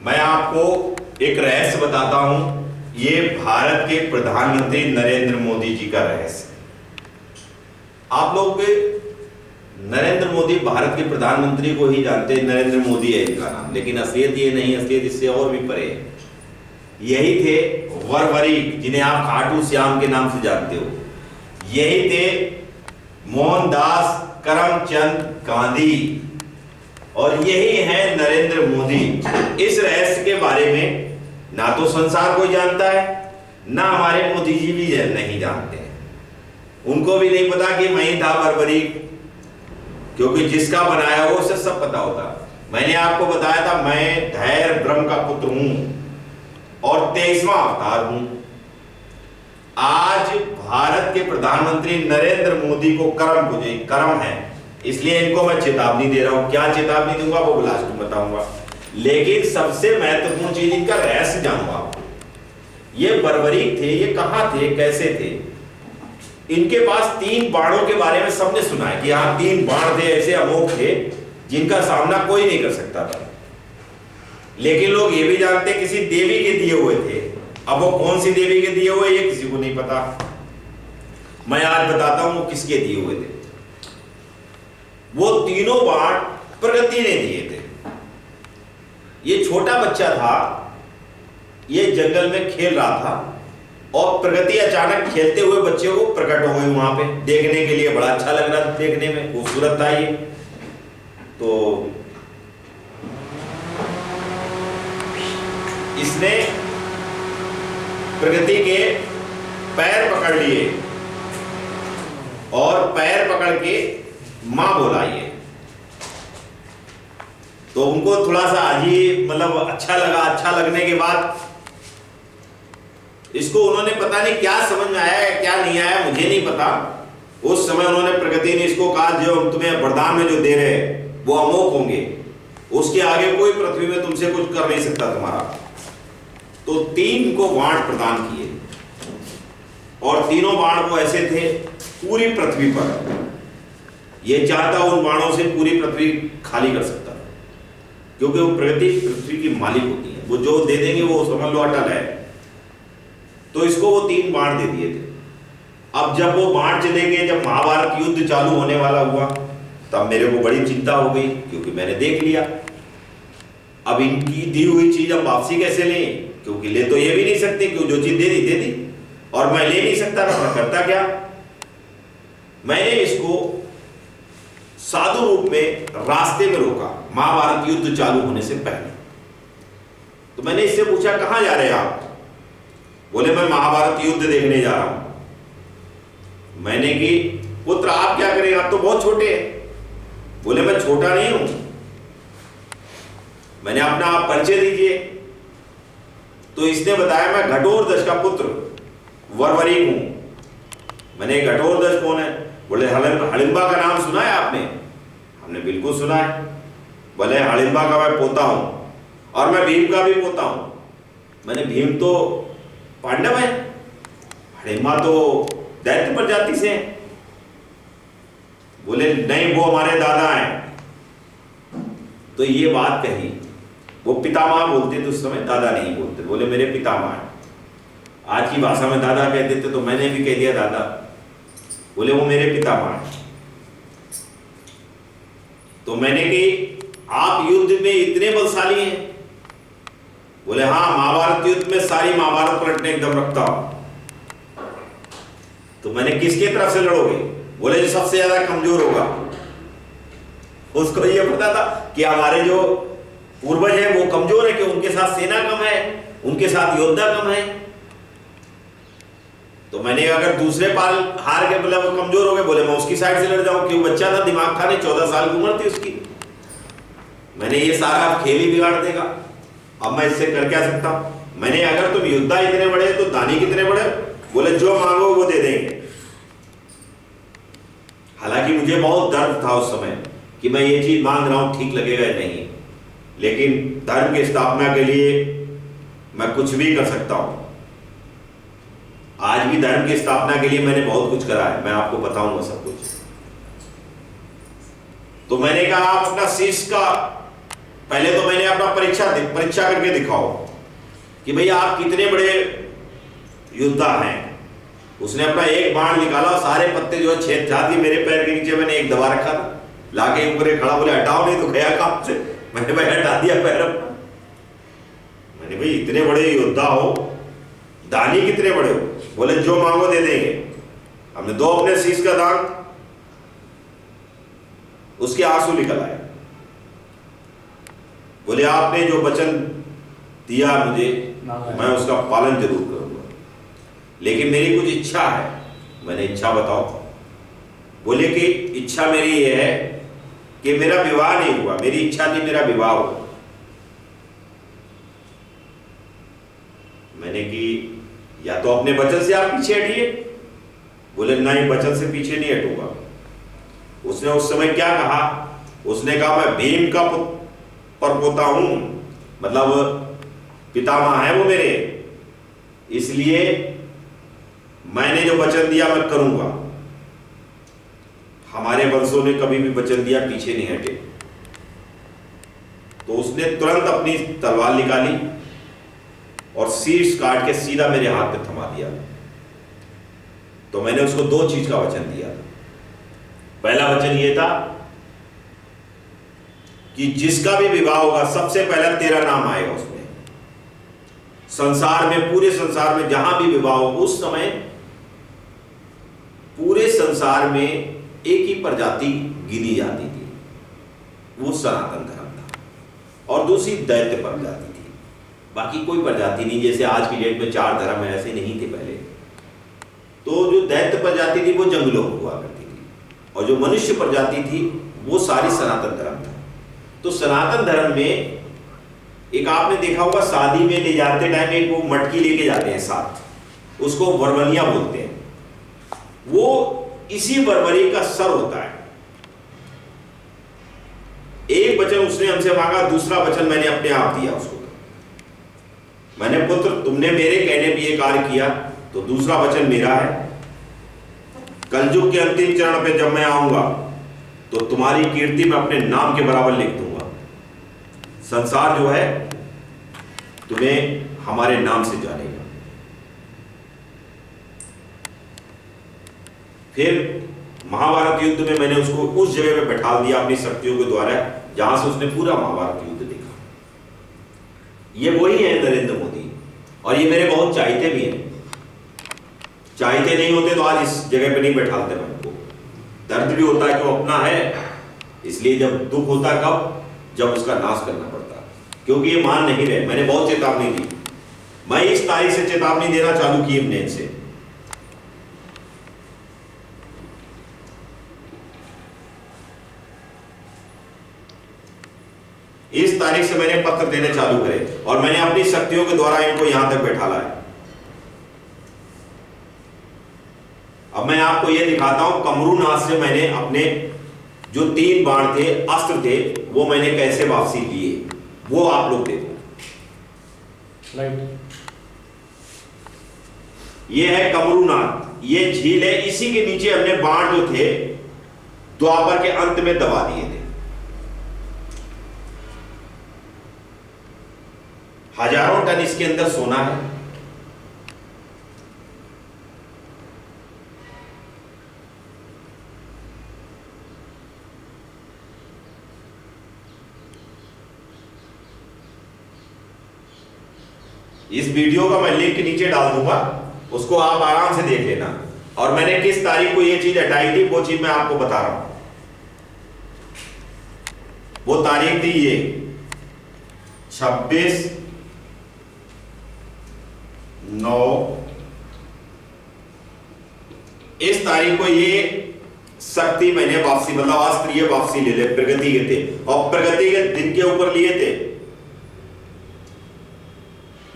मैं आपको एक रहस्य बताता हूं, ये भारत के प्रधानमंत्री नरेंद्र मोदी जी का रहस्य। आप लोग नरेंद्र मोदी भारत के प्रधानमंत्री को ही जानते हैं, नरेंद्र मोदी है इनका नाम, लेकिन असलियत ये नहीं, असलियत इससे और भी परे है। यही थे वरवरीक, जिन्हें आप खाटू श्याम के नाम से जानते हो। यही थे मोहनदास करमचंद गांधी, और यही है नरेंद्र मोदी। इस रहस्य के बारे में ना तो संसार कोई जानता है, ना हमारे मोदी जी भी नहीं जानते हैं। उनको भी नहीं पता कि मैं ही था वरवरीक, क्योंकि जिसका बनाया हो उसे सब पता होता। मैंने आपको बताया था मैं धैर्य ब्रह्म का पुत्र हूं और 23वां अवतार हूं। आज भारत के प्रधानमंत्री नरेंद्र मोदी को कर्म है, इसलिए इनको मैं चेतावनी दे रहा हूं। क्या चेतावनी दूंगा वो लास्ट में बताऊंगा, लेकिन सबसे महत्वपूर्ण चीज इनका रहस्य जानूंगा आपको। ये वरवरीक थे, ये कहां थे, कैसे थे? इनके पास 3 बाणों के बारे में सबने सुना है कि हाँ 3 बाण थे, ऐसे अमोघ थे जिनका सामना कोई नहीं कर सकता था। लेकिन लोग ये भी जानते किसी देवी के दिए हुए थे। अब वो कौन सी देवी के दिए हुए ये किसी को नहीं पता। मैं आज बताता हूं वो किसके दिए हुए थे। वो तीनों बाण प्रगति ने दिए थे। ये छोटा बच्चा था, ये जंगल में खेल रहा था और प्रगति अचानक खेलते हुए बच्चे को प्रकट हो गई वहां पे। देखने के लिए बड़ा अच्छा लग रहा था, देखने में खूबसूरत था ये। तो इसने प्रगति के पैर पकड़ लिए और पैर पकड़ के मां बोलाइए। तो उनको थोड़ा सा अजीब, मतलब अच्छा लगा। अच्छा लगने के बाद इसको उन्होंने पता नहीं क्या समझ में आया क्या नहीं आया, मुझे नहीं पता। उस समय उन्होंने प्रगति ने इसको कहा जो तुम्हें वरदान में जो दे रहे हैं वो अमोघ होंगे, उसके आगे कोई पृथ्वी में तुमसे कुछ कर नहीं सकता तुम्हारा। तो 3 को बाण प्रदान किए और तीनों बाण को ऐसे थे पूरी पृथ्वी पर। ये चाहता उन बाणों से पूरी पृथ्वी खाली कर सकता, क्योंकि वो प्रगति पृथ्वी की मालिक होती है, वो जो दे देंगे वो समझ लो अटल है। तो इसको वो 3 बाण दे दिए थे। अब जब वो बाण चले गए, जब महाभारत युद्ध चालू होने वाला हुआ, तब मेरे को बड़ी चिंता हो गई, क्योंकि मैंने देख लिया अब इनकी दी हुई चीज अब वापसी कैसे लें, क्योंकि ले तो ये भी नहीं सकते कि जो चीज दे दी और मैं ले नहीं सकता था। मैं करता क्या? मैंने इसको साधु रूप में रास्ते में रोका महाभारत युद्ध चालू होने से पहले। तो मैंने इससे पूछा कहां जा रहे हैं आप? बोले मैं महाभारत युद्ध देखने जा रहा हूं। मैंने कि पुत्र आप क्या करेंगे, आप तो बहुत छोटे हैं। बोले मैं छोटा नहीं हूं। मैंने अपना आप परिचय दीजिए। तो इसने बताया मैं घटोत्कच का पुत्र वरवरीक हूं। मैंने घटोत्कच कौन है? बोले हडिम्बा का नाम सुना है आपने? हमने बिल्कुल सुना है। बोले हडिम्बा का मैं पोता हूं और मैं भीम का भी पोता हूं। मैंने भीम तो पांडव है, हडिम्बा तो दैत्य प्रजाति से है। बोले नहीं वो हमारे दादा हैं। तो ये बात कही। वो पितामह बोलते थे उस समय, दादा नहीं बोलते। बोले मेरे पितामह हैं। आज की भाषा में दादा कहते थे, तो मैंने भी कह दिया दादा। बोले वो मेरे पितामह हैं। तो मैंने कि आप युद्ध में इतने बलशाली हैं? बोले हाँ, महाभारत युद्ध में सारी महाभारत पलटने एकदम रखता हूं। तो मैंने किसके तरफ से लड़ोगे? बोले जो सबसे ज्यादा कमजोर होगा। उसको ये पता था कि हमारे जो पूर्वज हैं वो कमजोर है, कि उनके साथ सेना कम है, उनके साथ योद्धा कम है। तो मैंने अगर दूसरे पाल हार के मतलब कमजोर हो गए, बोले मैं उसकी साइड से लड़ जाऊं, क्यों बच्चा था, दिमाग था नहीं, 14 साल की उम्र थी उसकी। मैंने ये सारा खेल ही बिगाड़ देगा, अब मैं इससे कर क्या सकता हूं? मैंने अगर तुम योद्धा इतने बड़े तो दानी कितने बड़े? बोले जो मांगो वो दे देंगे। हालांकि मुझे बहुत दर्द था उस समय कि मैं ये चीज मांग रहा हूं, ठीक लगेगा या नहीं, लेकिन धर्म की स्थापना के लिए मैं कुछ भी कर सकता हूं। आज भी धर्म की स्थापना के लिए मैंने बहुत कुछ करा है, मैं आपको बताऊंगा सब कुछ। तो मैंने कहा आप अपना शीश का, पहले तो मैंने अपना परीक्षा करके दिखाओ कि भैया आप कितने बड़े योद्धा हैं। उसने अपना एक बाण निकाला, सारे पत्ते जो है छेद छा दिए मेरे पैर के नीचे। मैंने एक दबा रखा था, लाके ऊपर खड़ा, बोले हटाओ नहीं तो गया काम से। मैंने भाई हटा दिया पैर अपना। मैंने भाई इतने बड़े योद्धा हो, दानी कितने बड़े हो। बोले जो मांगो दे देंगे। हमने दो अपने शीश का दान, उसके आंसू निकल आए। बोले आपने जो वचन दिया मुझे, मैं उसका पालन जरूर करूंगा, लेकिन मेरी कुछ इच्छा है। मैंने इच्छा बताओ। बोले कि इच्छा मेरी ये है कि मेरा विवाह नहीं हुआ, मेरी इच्छा थी मेरा विवाह हो। मैंने कि या तो अपने वचन से आप पीछे हटिए। बोले नहीं, वचन से पीछे नहीं हटूंगा। उसने उस समय क्या कहा, उसने कहा मैं भीम का परपोता हूं, मतलब पितामह है वो मेरे, इसलिए मैंने जो वचन दिया मैं करूंगा। हमारे वंशों ने कभी भी वचन दिया पीछे नहीं हटे। तो उसने तुरंत अपनी तलवार निकाली और शीश काट के सीधा मेरे हाथ पे थमा दिया। तो मैंने उसको दो चीज का वचन दिया था। पहला वचन ये था कि जिसका भी विवाह होगा सबसे पहले तेरा नाम आएगा उसमें। संसार में, पूरे संसार में जहां भी विवाह हो, उस समय पूरे संसार में एक ही प्रजाति गिनी जाती थी, वो सनातन धर्म था। और दूसरी दैत्य प्रजाति थी, बाकी कोई प्रजाति नहीं। जैसे आज की डेट में 4 धर्म है, ऐसे नहीं थे पहले। तो जो दैत्य प्रजाति थी वो जंगलों में हुआ करती थी, और जो मनुष्य प्रजाति थी वो सारी सनातन धर्म था। तो सनातन धर्म में एक आपने देखा होगा, शादी में ले जाते टाइम एक वो मटकी लेके जाते हैं साथ, उसको वरवनिया बोलते हैं। वो इसी वरवरी का सर होता है। एक वचन उसने हमसे मांगा, दूसरा वचन मैंने अपने आप दिया उसको। मैंने पुत्र तुमने मेरे कहने पे ये कार्य किया, तो दूसरा वचन मेरा है। कलयुग के अंतिम चरण पे जब मैं आऊंगा तो तुम्हारी कीर्ति मैं अपने नाम के बराबर लिख दूंगा। संसार जो है तुम्हें हमारे नाम से जानेगा। फिर महाभारत युद्ध में मैंने उसको उस जगह पे बैठा दिया अपनी शक्तियों के द्वारा, जहां से उसने पूरा महाभारत युद्ध देखा। ये वही है नरेंद्र मोदी, और ये मेरे बहुत चाहते भी हैं। चाहते नहीं होते तो आज इस जगह पे नहीं बैठाते मैं उनको। दर्द भी होता है कि वो अपना है, इसलिए जब दुख होता है कब, जब उसका नाश करना पड़ता है, क्योंकि ये मान नहीं रहे। मैंने बहुत चेतावनी दी, मैं इस तारीख से चेतावनी देना चालू की अपने से। इस तारीख से मैंने पत्र देने चालू करे, और मैंने अपनी शक्तियों के द्वारा इनको यहां तक बैठा लाया। अब मैं आपको यह दिखाता हूं कमरूनाथ से मैंने अपने जो 3 बाण थे, अस्त्र थे, वो मैंने कैसे वापसी लिए, वो आप लोग देखो। ये है कमरूनाथ, ये झील है, इसी के नीचे हमने बाण जो थे द्वापर के अंत में दबा दिए थे। हजारों टन इसके अंदर सोना है। इस वीडियो का मैं लिंक नीचे डाल दूंगा, उसको आप आराम से देख लेना। और मैंने किस तारीख को ये चीज हटाई थी, वो चीज मैं आपको बता रहा हूं। वो तारीख थी ये 26/9। इस तारीख को ये शक्ति मैंने वापसी, मतलब अस्त्र ये वापसी ले ले, प्रगति के थे, और प्रगति के दिन के ऊपर लिए थे।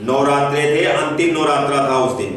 नवरात्रे थे, अंतिम नवरात्रा था उस दिन।